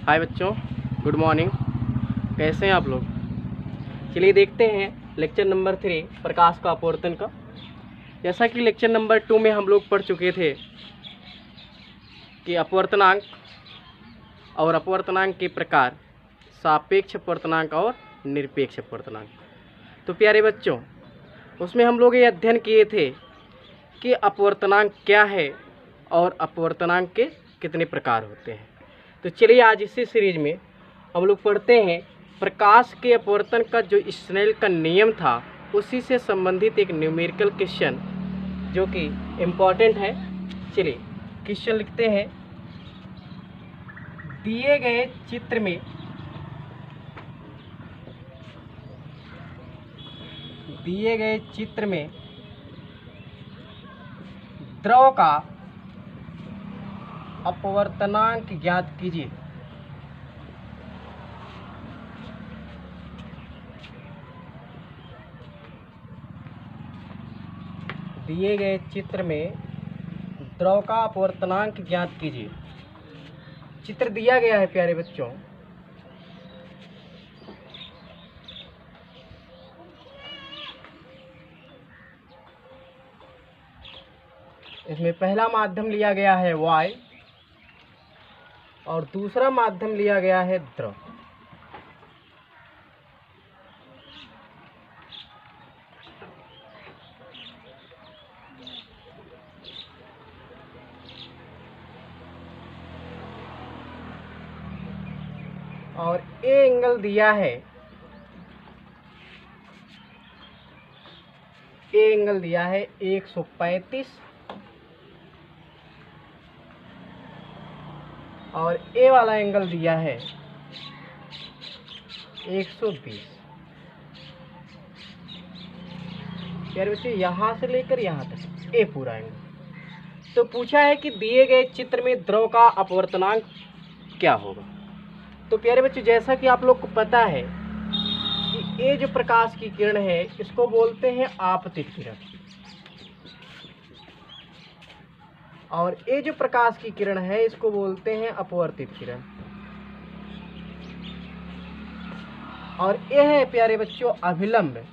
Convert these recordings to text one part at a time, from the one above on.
हाय बच्चों, good morning. कैसे हैं आप लोग? चलिए देखते हैं लेक्चर नंबर 3 प्रकाश का अपवर्तन का। जैसा कि लेक्चर नंबर 2 में हम लोग पढ़ चुके थे कि अपवर्तनांक और अपवर्तनांक के प्रकार, सापेक्ष अपवर्तनांक और निरपेक्ष अपवर्तनांक। तो प्यारे बच्चों, उसमें हम लोग ये अध्ययन किए थे कि अपवर्तनांक क्या है और अपवर्तनांक के कितने प्रकार होते हैं। तो चलिए आज इसी सीरीज में हम लोग पढ़ते हैं प्रकाश के अपवर्तन का जो स्नेल का नियम था, उसी से संबंधित एक न्यूमेरिकल क्वेश्चन जो कि इम्पॉर्टेंट है। चलिए क्वेश्चन लिखते हैं। दिए गए चित्र में द्रव का अपवर्तनांक ज्ञात कीजिए। दिए गए चित्र में द्रव का अपवर्तनांक ज्ञात कीजिए। चित्र दिया गया है प्यारे बच्चों। इसमें पहला माध्यम लिया गया है Y और दूसरा माध्यम लिया गया है द्रव। और ए एंगल दिया है, ए एंगल दिया है 135 और ए वाला एंगल दिया है 120। यार बच्चे, यहाँ से लेकर यहाँ तक ए पूरा एंगल। तो पूछा है कि दिए गए चित्र में द्रव का अपवर्तनांक क्या होगा। तो प्यारे बच्चे, जैसा कि आप लोग को पता है कि ये जो प्रकाश की किरण है इसको बोलते हैं आपतित किरण, और ये जो प्रकाश की किरण है इसको बोलते हैं अपवर्तित किरण। और ये है प्यारे बच्चों अभिलंब,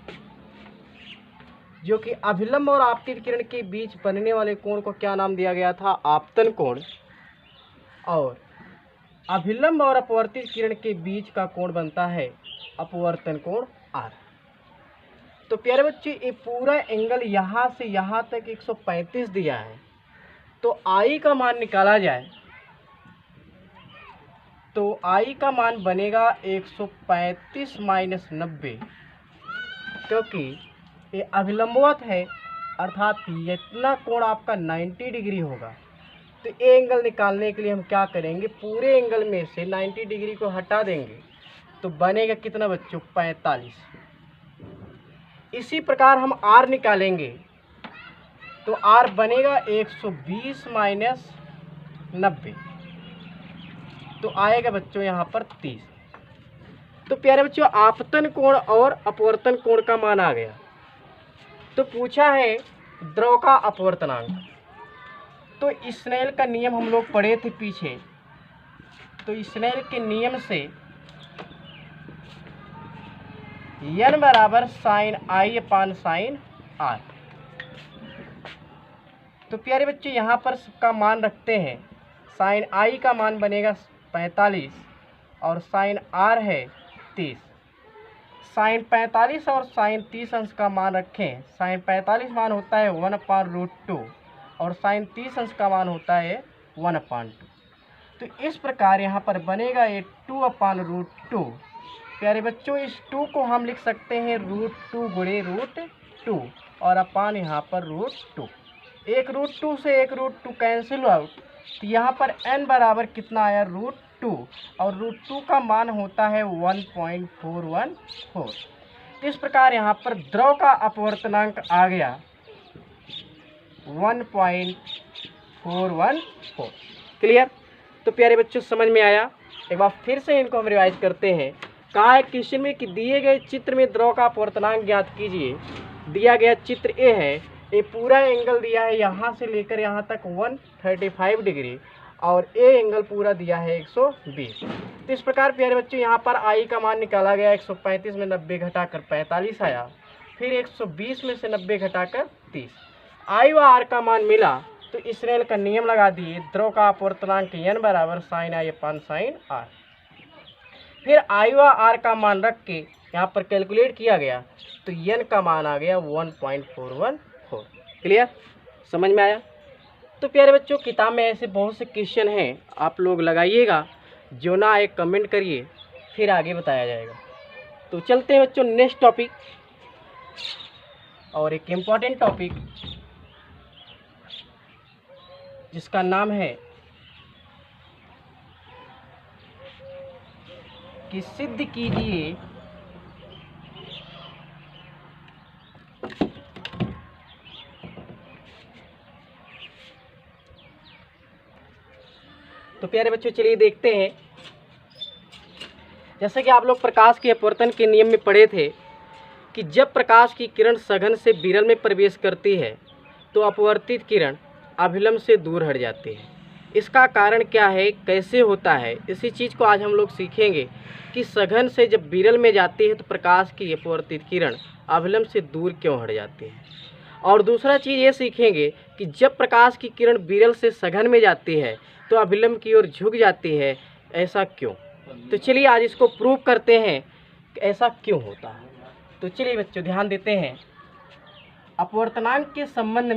जो कि अभिलंब और आपतित किरण के बीच बनने वाले कोण को क्या नाम दिया गया था? आपतन कोण। और अभिलंब और अपवर्तित किरण के बीच का कोण बनता है अपवर्तन कोण R। तो प्यारे बच्चे, ये पूरा एंगल यहाँ से यहाँ तक 135 दिया है। तो I का मान निकाला जाए तो I का मान बनेगा 135 माइनस 90, क्योंकि ये अभिलंबवत है, अर्थात इतना कोण आपका 90 डिग्री होगा। तो ये एंगल निकालने के लिए हम क्या करेंगे? पूरे एंगल में से 90 डिग्री को हटा देंगे तो बनेगा कितना बच्चों? 45। इसी प्रकार हम R निकालेंगे तो R बनेगा 120 माइनस 90, तो आएगा बच्चों यहाँ पर 30। तो प्यारे बच्चों, आपतन कोण और अपवर्तन कोण का मान आ गया। तो पूछा है द्रव का अपवर्तनांक। तो स्नेल का नियम हम लोग पढ़े थे पीछे। तो स्नेल के नियम से n बराबर sine I upon sine R। तो प्यारे बच्चे, यहाँ पर सबका मान रखते हैं। साइन I का मान बनेगा 45 और साइन R है 30। साइन 45 और साइन 30 अंश का मान रखें। साइन 45 मान होता है 1/√2 और साइन 30 अंश का मान होता है 1/2। तो इस प्रकार यहाँ पर बनेगा ये 2/√2। प्यारे बच्चों, इस 2 को हम लिख सकते हैं √2 गुणे √2 और अपान यहाँ पर √2। एक √2 से एक √2 कैंसिल आउट, तो यहाँ पर n बराबर कितना आया? √2, और √2 का मान होता है 1.414। इस प्रकार यहाँ पर द्रव का अपवर्तनांक आ गया 1.414। क्लियर? तो प्यारे बच्चों, समझ में आया? एक बार फिर से इनको हम रिवाइज करते हैं। कहा है क्वेश्चन में कि दिए गए चित्र में द्रव का अपवर्तनांक ज्ञात कीजिए। दिया गया चित्र ए है, ये पूरा एंगल दिया है यहाँ से लेकर यहाँ तक 135 डिग्री, और ए एंगल पूरा दिया है 120। तो इस प्रकार प्यारे बच्चों यहाँ पर आई का मान निकाला गया, 135 में 90 घटाकर 45 आया, फिर 120 में से 90 घटाकर 30, आई व आर का मान मिला। तो इसरेल का नियम लगा दिए, द्रव का अपवर्तनांक n बराबर sine I upon sine R. फिर आई व आर का मान रख के यहाँ पर कैलकुलेट किया गया, तो n का मान आ गया 1.414। क्लियर, समझ में आया? तो प्यारे बच्चों किताब में ऐसे बहुत से क्वेश्चन हैं, आप लोग लगाइएगा, जो ना आए कमेंट करिए, फिर आगे बताया जाएगा। तो चलते हैं बच्चों नेक्स्ट टॉपिक, और एक इम्पॉर्टेंट टॉपिक जिसका नाम है कि सिद्ध कीजिए तो प्यारे बच्चों चलिए देखते हैं। जैसे कि आप लोग प्रकाश के अपवर्तन के नियम में पढ़े थे कि जब प्रकाश की किरण सघन से विरल में प्रवेश करती है तो अपवर्तित किरण अभिलंब से दूर हट जाती है। इसका कारण क्या है, कैसे होता है, इसी चीज़ को आज हम लोग सीखेंगे कि सघन से जब विरल में जाती है तो प्रकाश की अपवर्तित किरण अभिलंब से दूर क्यों हट जाती है। और दूसरा चीज़ ये सीखेंगे कि जब प्रकाश की किरण विरल से सघन में जाती है तो अभिलंब की ओर झुक जाती है, ऐसा क्यों। तो चलिए आज इसको प्रूव करते हैं कि ऐसा क्यों होता है। तो चलिए बच्चों ध्यान देते हैं, अपवर्तनांक के संबंध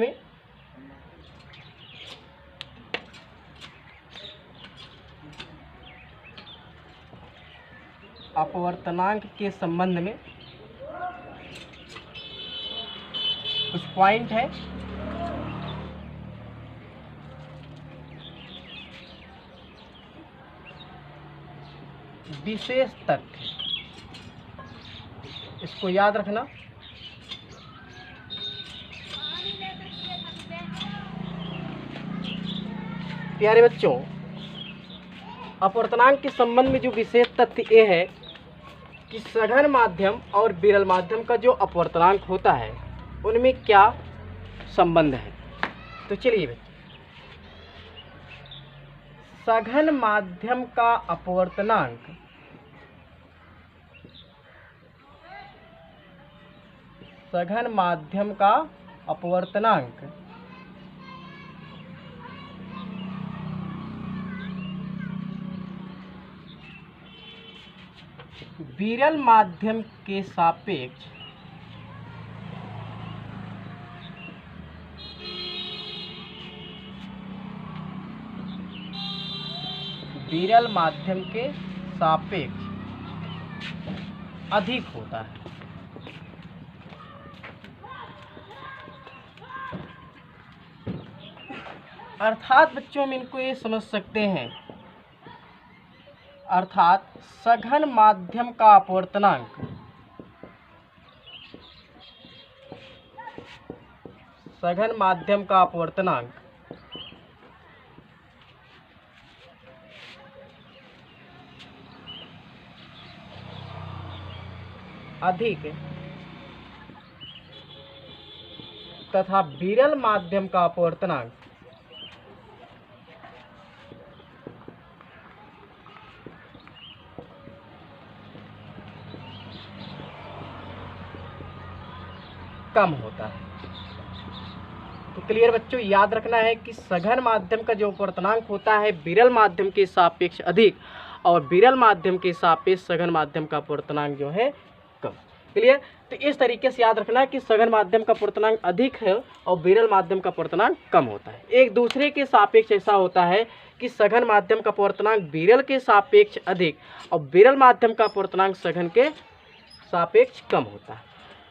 में कुछ पॉइंट है। विशेष तथ्य, इसको याद रखना। प्यारे बच्चों अपवर्तनांक के संबंध में जो विशेष तथ्य ये है कि सघन माध्यम और विरल माध्यम का जो अपवर्तनांक होता है उनमें क्या संबंध है। तो चलिए बच्चों, सघन माध्यम का अपवर्तनांक विरल माध्यम के सापेक्ष अधिक होता है। अर्थात बच्चों हम इनको ये समझ सकते हैं, अर्थात सघन माध्यम का अपवर्तनांक अधिक तथा विरल माध्यम का अपवर्तनांक कम होता है। तो क्लियर बच्चों, याद रखना है कि सघन माध्यम का जो अपवर्तनांक होता है विरल माध्यम के सापेक्ष अधिक और विरल माध्यम के सापेक्ष सघन माध्यम का अपवर्तनांक जो है कम। क्लियर, तो इस तरीके से याद रखना है कि सघन माध्यम का अपवर्तनांक अधिक है और विरल माध्यम का अपवर्तनांक कम होता है। एक दूसरे के सापेक्ष ऐसा होता है कि सघन माध्यम का अपवर्तनांक विरल के सापेक्ष अधिक और विरल माध्यम का अपवर्तनांक सघन के सापेक्ष कम होता है।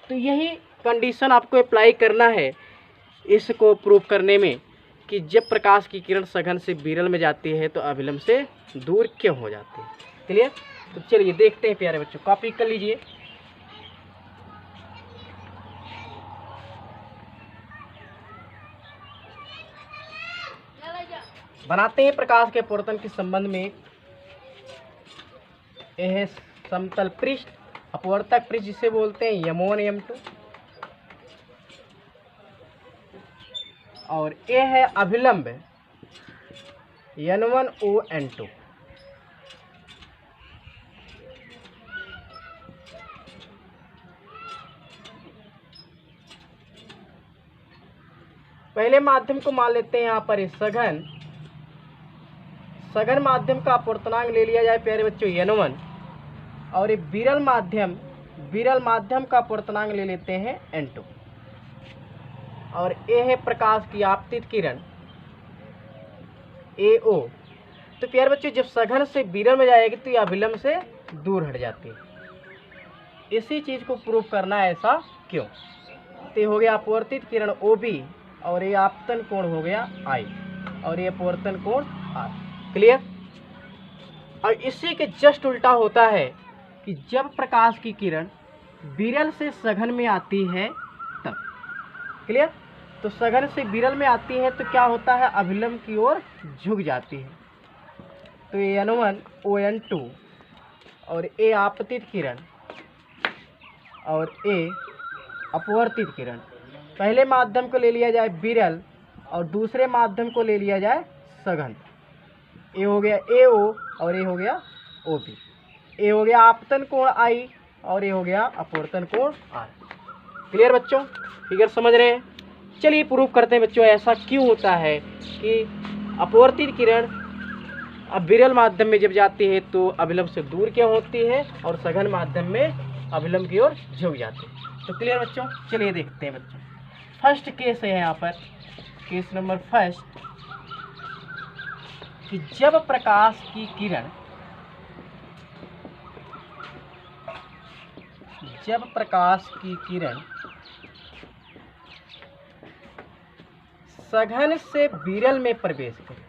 तो यही कंडीशन आपको अप्लाई करना है इसको प्रूव करने में कि जब प्रकाश की किरण सघन से विरल में जाती है तो अभिलंब से दूर क्यों हो जाती है। क्लियर, तो चलिए देखते हैं प्यारे बच्चों, कॉपी कर लीजिए। बनाते हैं प्रकाश के अपवर्तन के संबंध में। यह है समतल पृष्ठ, अपवर्तक पृष्ठ जिसे बोलते हैं M1 M2, और ये है अभिलंब N1ON2। पहले माध्यम को मान लेते हैं यहाँ पर सघन माध्यम का अपवर्तनांक ले लिया जाए प्यारे बच्चों N1, और ये विरल माध्यम का अपवर्तनांक ले लेते हैं N2, और ए है प्रकाश की आपतित किरण AO। तो प्यारे बच्चों जब सघन से विरल में जाएगी तो ये अभिलंब से दूर हट जाती है। इसी चीज को प्रूव करना है, ऐसा क्यों? तो ये हो गया अपवर्तित किरण OB, और ये आपतन कोण हो गया I, और ये अपवर्तन कोण R। क्लियर? और इसी के जस्ट उल्टा होता है कि जब प्रकाश की किरण विरल से सघन में आती है तब। क्लियर? तो सघन से विरल में आती है तो क्या होता है, अभिलंब की ओर झुक जाती है। तो ये N1ON2 और ए आपतित किरण और ए अपवर्तित किरण, पहले माध्यम को ले लिया जाए विरल और दूसरे माध्यम को ले लिया जाए सघन। ए हो गया AO और ए हो गया OB। ए हो गया आपतन कोण I और ए हो गया अपवर्तन कोण R। क्लियर बच्चों? फिगर समझ रहे हैं? चलिए प्रूव करते हैं बच्चों ऐसा क्यों होता है कि अपवर्तित किरण अब विरल माध्यम में जब जाती है तो अभिलंब से दूर क्यों होती है और सघन माध्यम में अभिलंब की ओर झुक जाती है। तो क्लियर बच्चों? चलिए देखते हैं बच्चों। फर्स्ट केस है यहाँ पर, केस नंबर फर्स्ट, कि जब प्रकाश की किरण सघन से विरल में प्रवेश करे,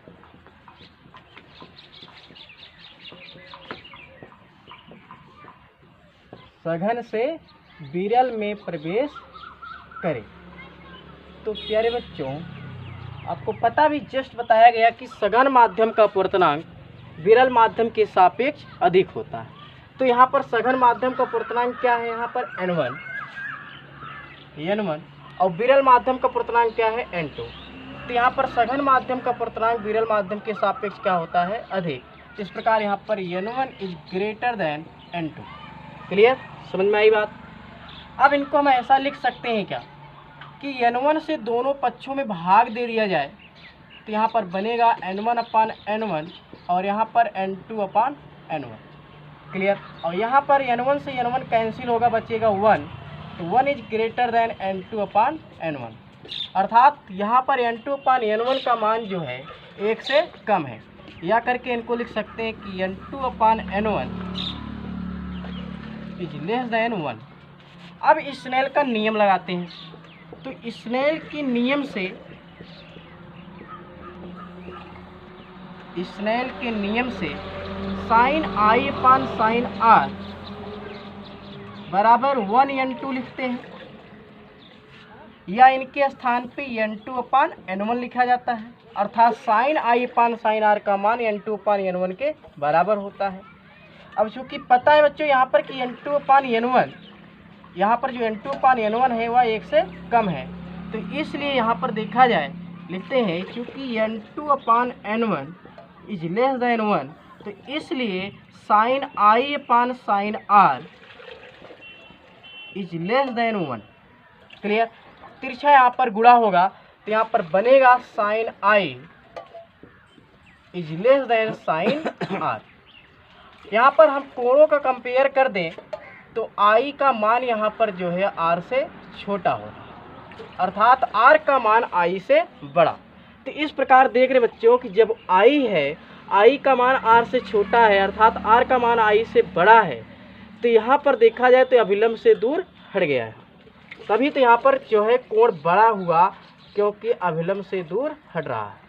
सघन से विरल में प्रवेश करे, तो प्यारे बच्चों आपको पता भी जस्ट बताया गया कि सघन माध्यम का अपवर्तनांक विरल माध्यम के सापेक्ष अधिक होता है। तो यहाँ पर सघन माध्यम का अपवर्तनांक क्या है, यहाँ पर N1 और विरल माध्यम का अपवर्तनांक क्या है, N2। तो यहाँ पर सघन माध्यम का अपवर्तनांक विरल माध्यम के सापेक्ष क्या होता है, अधिक। इस प्रकार यहाँ पर N1 is greater then N2। Clear? समझ में आई बात? अब इनको हम ऐसा लिख सकते हैं क्या कि N1 से दोनों पक्षों में भाग दे दिया जाए, तो यहाँ पर बनेगा N1/N1 और यहाँ पर N2/N1। क्लियर? और यहाँ पर N1 से N1 कैंसिल होगा, बचेगा 1, तो 1 इज ग्रेटर देन N2/N1, अर्थात यहाँ पर N2/N1 का मान जो है 1 से कम है। या करके इनको लिख सकते हैं कि N2/N1 इज लेस देन 1। अब स्नेल का नियम लगाते हैं, तो स्नेल के नियम से साइन I/साइन R बराबर 1N2 लिखते हैं, या इनके स्थान पे N2/N1 लिखा जाता है, अर्थात साइन I/साइन R का मान N2/N1 के बराबर होता है। अब चूँकि पता है बच्चों यहाँ पर कि N2/N1, यहाँ पर जो N2/N1 है वह 1 से कम है, तो इसलिए यहाँ पर देखा जाए लिखते हैं क्योंकि N2/N1 इज लेस देन 1, तो इसलिए साइन I/साइन R is less than 1। Clear? तिरछा यहाँ पर गुणा होगा तो यहाँ पर बनेगा sine I is less than sine R। यहाँ पर हम कोणों का कंपेयर कर दें तो I का मान यहाँ पर जो है R से छोटा होगा, अर्थात R का मान I से बड़ा। तो इस प्रकार देख रहे बच्चों कि जब I है, I का मान R से छोटा है, अर्थात R का मान I से बड़ा है, तो यहाँ पर देखा जाए तो अभिलंब से दूर हट गया है, तभी तो यहाँ पर जो है कोण बड़ा हुआ, क्योंकि अभिलंब से दूर हट रहा है।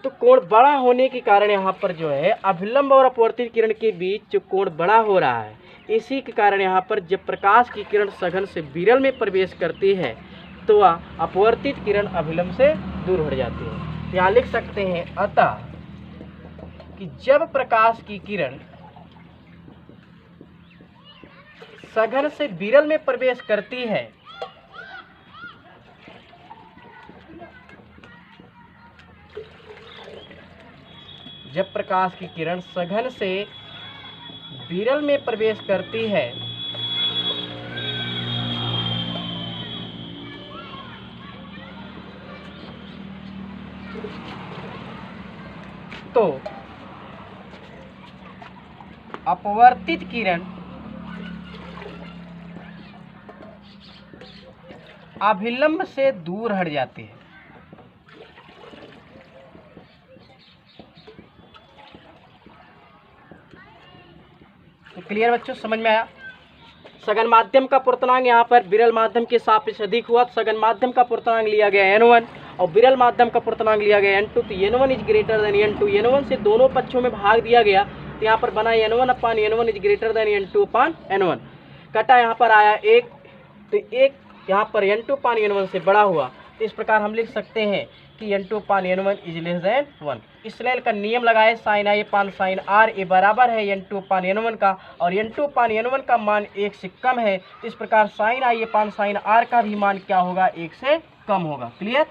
तो कोण बड़ा होने के कारण यहाँ पर जो है अभिलंब और अपवर्तित किरण के बीच जो कोण बड़ा हो रहा है, इसी के कारण यहाँ पर जब प्रकाश की किरण सघन से विरल में प्रवेश करती है तो वह अपवर्तित किरण अभिलंब से दूर हट जाती है। यहाँ लिख सकते हैं अतः कि जब प्रकाश की किरण सघन से विरल में प्रवेश करती है जब प्रकाश की किरण सघन से विरल में प्रवेश करती है तो अपवर्तित किरण अभिलंब से दूर हट जाती है। तो क्लियर बच्चों, समझ में आया? सघन माध्यम का पूर्णांक यहाँ पर विरल माध्यम के सापेक्ष अधिक हुआ, तो सघन माध्यम का पूर्णांक लिया गया n1 और विरल माध्यम का पूर्णांक लिया गया n2। तो n1 is greater then n2, n1 से दोनों पक्षों में भाग दिया गया, तो यहाँ पर बना n1 upon n1 is greater then n2 upon n1। कटा यहाँ पर आया 1, तो 1 यहाँ पर n2 अपान n1 से बड़ा हुआ, तो इस प्रकार हम लिख सकते हैं कि n2 upon n1 is less than 1। इसराइल का नियम लगाए sine I upon sine R, ये बराबर है n2 अपान n1 का, और n2 अपान n1 का मान 1 से कम है, तो इस प्रकार sine I upon sine R का भी मान क्या होगा, 1 से कम होगा। क्लियर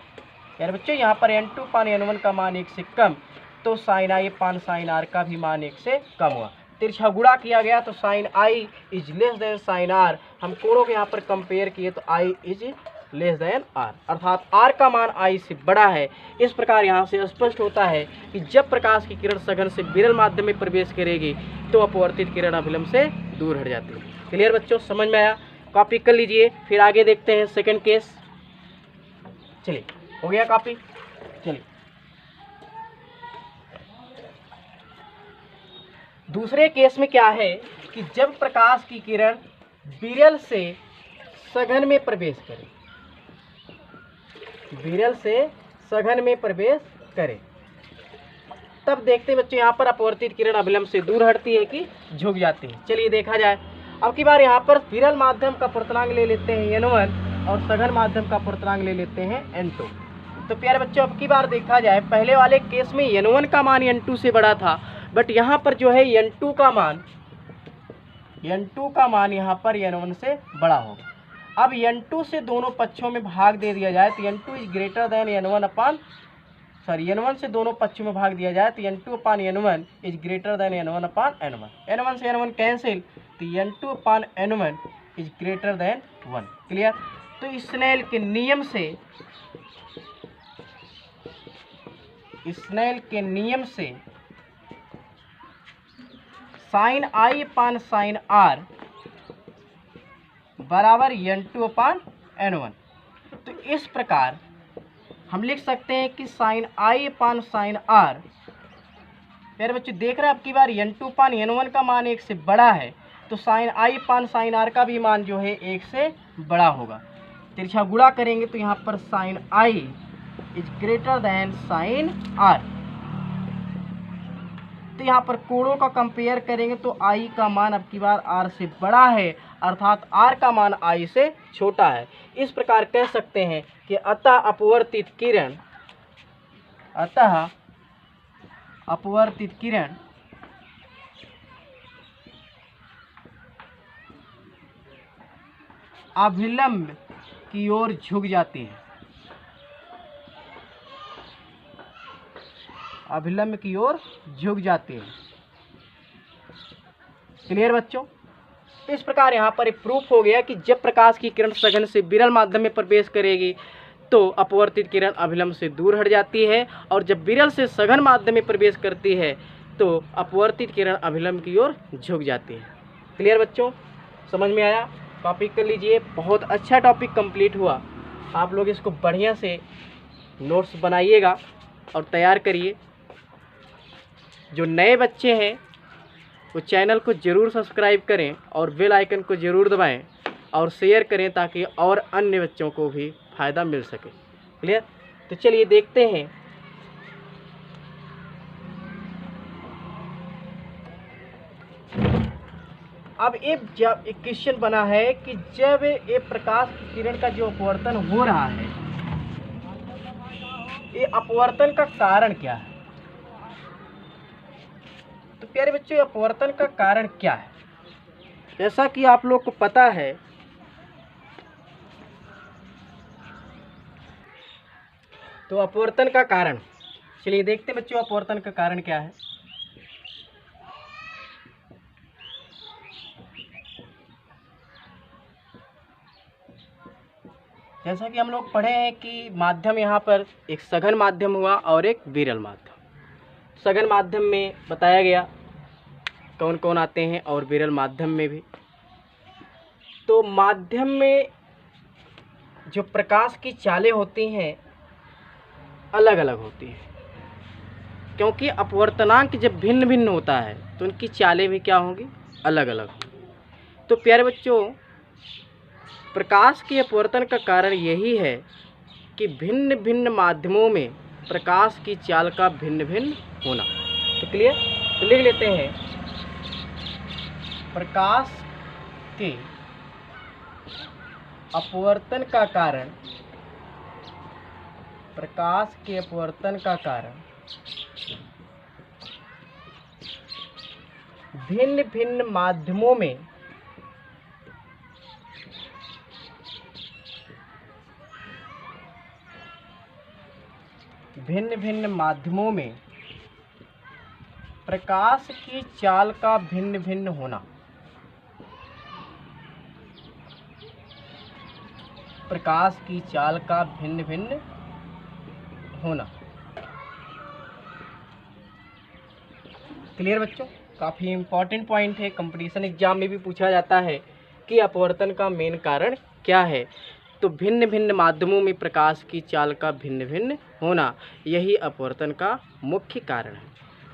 यार बच्चों, यहाँ पर n2 अपान n1 का मान 1 से कम, तो sine I upon sine R का भी मान 1 से कम हुआ। तिरछा गुणा किया गया तो sine I is less than sine R, हम कोणों के यहाँ पर कंपेयर किए तो I is less than R, अर्थात आर का मान आई से बड़ा है। इस प्रकार यहाँ से स्पष्ट होता है कि जब प्रकाश की किरण सघन से विरल माध्यम में प्रवेश करेगी तो अपवर्तित किरण अभिलंब से दूर हट जाती है। क्लियर बच्चों, समझ में आया? कॉपी कर लीजिए, फिर आगे देखते हैं सेकंड केस। चलिए, हो गया कॉपी? चलिए दूसरे केस में क्या है कि जब प्रकाश की किरण विरल से सघन में प्रवेश करे, विरल से सघन में प्रवेश करे, तब देखते हैं बच्चों यहाँ पर अपवर्तित किरण अभिलंब से दूर हटती है कि झुक जाती है। चलिए देखा जाए। अब की बार यहाँ पर विरल माध्यम का पूर्णांक ले लेते हैं n1 और सघन माध्यम का पूर्णांक ले लेते हैं n2। तो प्यारे बच्चों, अब की बार देखा जाए, पहले वाले केस में n1 का मान n2 से बड़ा था, बट यहाँ पर जो है n2 का मान यहाँ पर n1 से बड़ा होगा। अब n2 से दोनों पक्षों में भाग दे दिया जाए तो n2 is greater than n1 upon n1 से दोनों पक्षों में भाग दिया जाए तो n2 upon n1 is greater than n1 upon n1। n1 से n1 कैंसिल, तो n2 upon n1 is greater than 1। Clear? तो स्नेल के नियम से sine I upon sine R बराबर n2 अपान n1। तो इस प्रकार हम लिख सकते हैं कि sine I upon sine R, मेरे बच्चे देख रहे हैं, अब की बार n2 अपान n1 का मान 1 से बड़ा है, तो sine I upon sine R का भी मान जो है 1 से बड़ा होगा। तिरछा गुणा करेंगे तो यहाँ पर sine I is greater than sine R, तो यहाँ पर कोणों का कंपेयर करेंगे तो आई का मान अब की बार आर से बड़ा है, अर्थात आर का मान आई से छोटा है। इस प्रकार कह सकते हैं कि अतः अपवर्तित किरण अभिलंब की ओर झुक जाती है, अभिलंब की ओर झुक जाती है। क्लियर बच्चों? तो इस प्रकार यहाँ पर प्रूफ हो गया कि जब प्रकाश की किरण सघन से विरल माध्यम में प्रवेश करेगी तो अपवर्तित किरण अभिलंब से दूर हट जाती है, और जब विरल से सघन माध्यम में प्रवेश करती है तो अपवर्तित किरण अभिलंब की ओर झुक जाती है। क्लियर बच्चों, समझ में आया? कॉपी कर लीजिए। बहुत अच्छा टॉपिक कंप्लीट हुआ। आप लोग इसको बढ़िया से नोट्स बनाइएगा और तैयार करिए। जो नए बच्चे हैं वो चैनल को ज़रूर सब्सक्राइब करें और बेल आइकन को ज़रूर दबाएं और शेयर करें ताकि और अन्य बच्चों को भी फ़ायदा मिल सके। क्लियर? तो चलिए देखते हैं। अब एक क्वेश्चन बना है कि जब ये प्रकाश की किरण का जो अपवर्तन हो रहा है, ये अपवर्तन का कारण क्या है? तो प्यारे बच्चों, अपवर्तन का कारण क्या है? जैसा कि आप लोग को पता है, तो अपवर्तन का कारण, चलिए देखते हैं बच्चों अपवर्तन का कारण क्या है। जैसा कि हम लोग पढ़े हैं कि माध्यम यहाँ पर एक सघन माध्यम हुआ और एक विरल माध्यम। सघन माध्यम में बताया गया कौन कौन आते हैं और विरल माध्यम में भी। तो माध्यम में जो प्रकाश की चालें होती हैं अलग अलग होती हैं, क्योंकि अपवर्तनांक जब भिन्न भिन्न होता है तो उनकी चालें भी क्या होंगी, अलग अलग होंगी। तो प्यारे बच्चों, प्रकाश के अपवर्तन का कारण यही है कि भिन्न भिन्न माध्यमों में प्रकाश की चाल का भिन्न भिन्न होना। तो क्लियर, तो लिख लेते हैं, प्रकाश के अपवर्तन का कारण, प्रकाश के अपवर्तन का कारण भिन्न भिन्न माध्यमों में प्रकाश की चाल का भिन्न भिन्न होना। प्रकाश की चाल का भिन्न भिन्न होना। क्लियर बच्चों, काफ़ी इम्पॉर्टेंट पॉइंट है, कंपटीशन एग्जाम में भी पूछा जाता है कि अपवर्तन का मेन कारण क्या है। तो भिन्न भिन्न माध्यमों में प्रकाश की चाल का भिन्न भिन्न होना, यही अपवर्तन का मुख्य कारण है।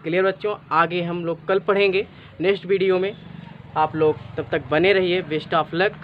क्लियर बच्चों, आगे हम लोग कल पढ़ेंगे नेक्स्ट वीडियो में। आप लोग तब तक बने रहिए। Best of luck.